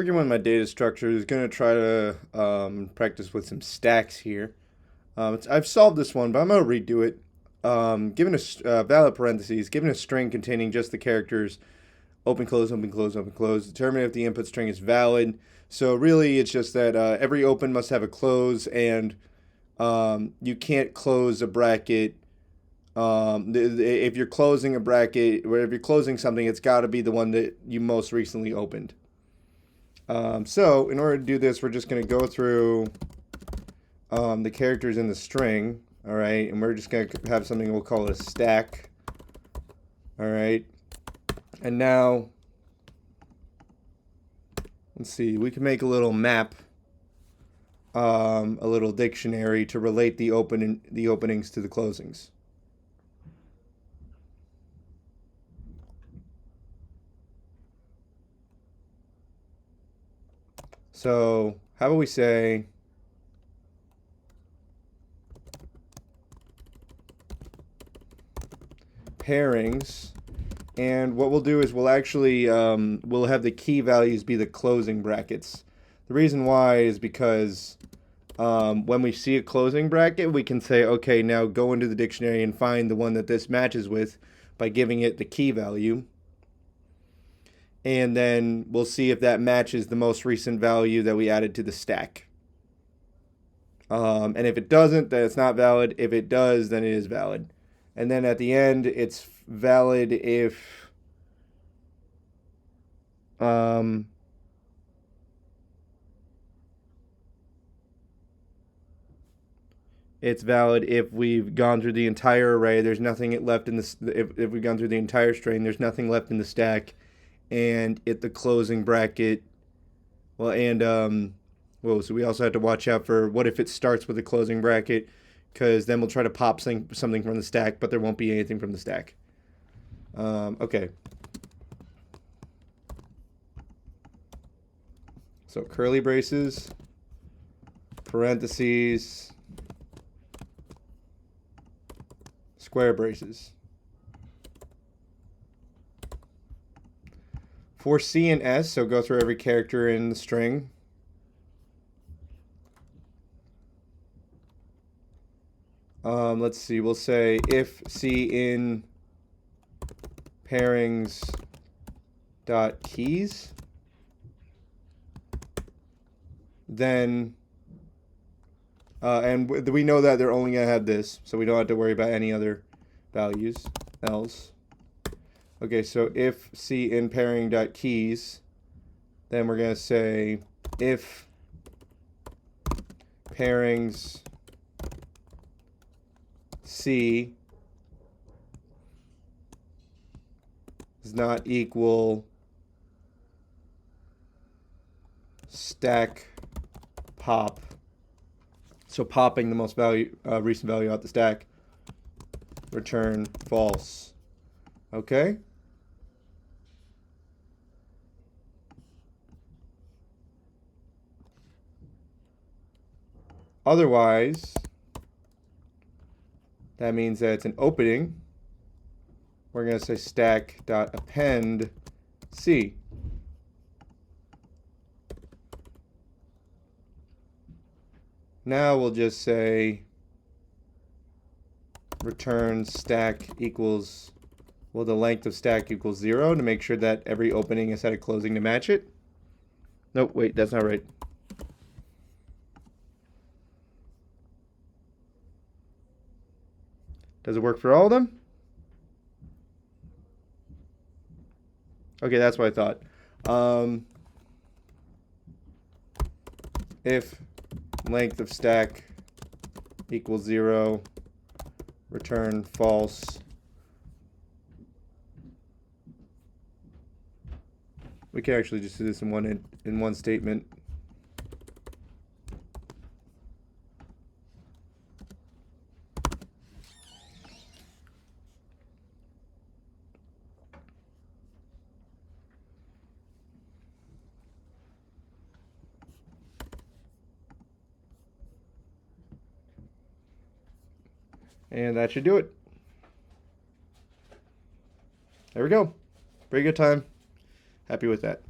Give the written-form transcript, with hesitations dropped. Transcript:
Working with my data structure is going to try to practice with some stacks here. I've solved this one, but I'm going to redo it. Given a valid parentheses, given a string containing just the characters open, close, open, close, open, close, determine if the input string is valid. So really, it's just that every open must have a close, and you can't close a bracket. If you're closing a bracket, or if you're closing something, it's got to be the one that you most recently opened. So in order to do this, we're just going to go through the characters in the string, all right, and we're just going to have something we'll call a stack, all right, and now, let's see, we can make a little map, a little dictionary to relate the openings to the closings. So how about we say pairings, and what we'll do is we'll actually we'll have the key values be the closing brackets. The reason why is because when we see a closing bracket, we can say, okay, now go into the dictionary and find the one that this matches with by giving it the key value. And then we'll see if that matches the most recent value that we added to the stack. And if it doesn't, then it's not valid. If it does, then it is valid. And then at the end, it's valid if it's valid if we've gone through the entire array. There's nothing left in this. If we've gone through the entire string, there's nothing left in the stack. And at the closing bracket, well, and so we also have to watch out for what if it starts with a closing bracket, because then we'll try to pop something from the stack, but there won't be anything from the stack. Okay. So curly braces, parentheses, square braces. For C and S, so go through every character in the string. Let's see, we'll say if C in pairings dot keys, then and we know that they're only going to have this, so we don't have to worry about any other values else. Okay, so if C in pairing dot keys, then we're going to say if pairings C does not equal stack pop, so popping the most recent value out the stack, return false. Okay. Otherwise, that means that it's an opening. We're going to say stack.append C. Now we'll just say return stack equals, well, the length of stack equals 0 to make sure that every opening has had a closing to match it. Nope, wait, that's not right. Does it work for all of them? Okay, that's what I thought. If length of stack equals 0, return false. We can actually just do this in one statement. And that should do it. There we go. Very good time. Happy with that.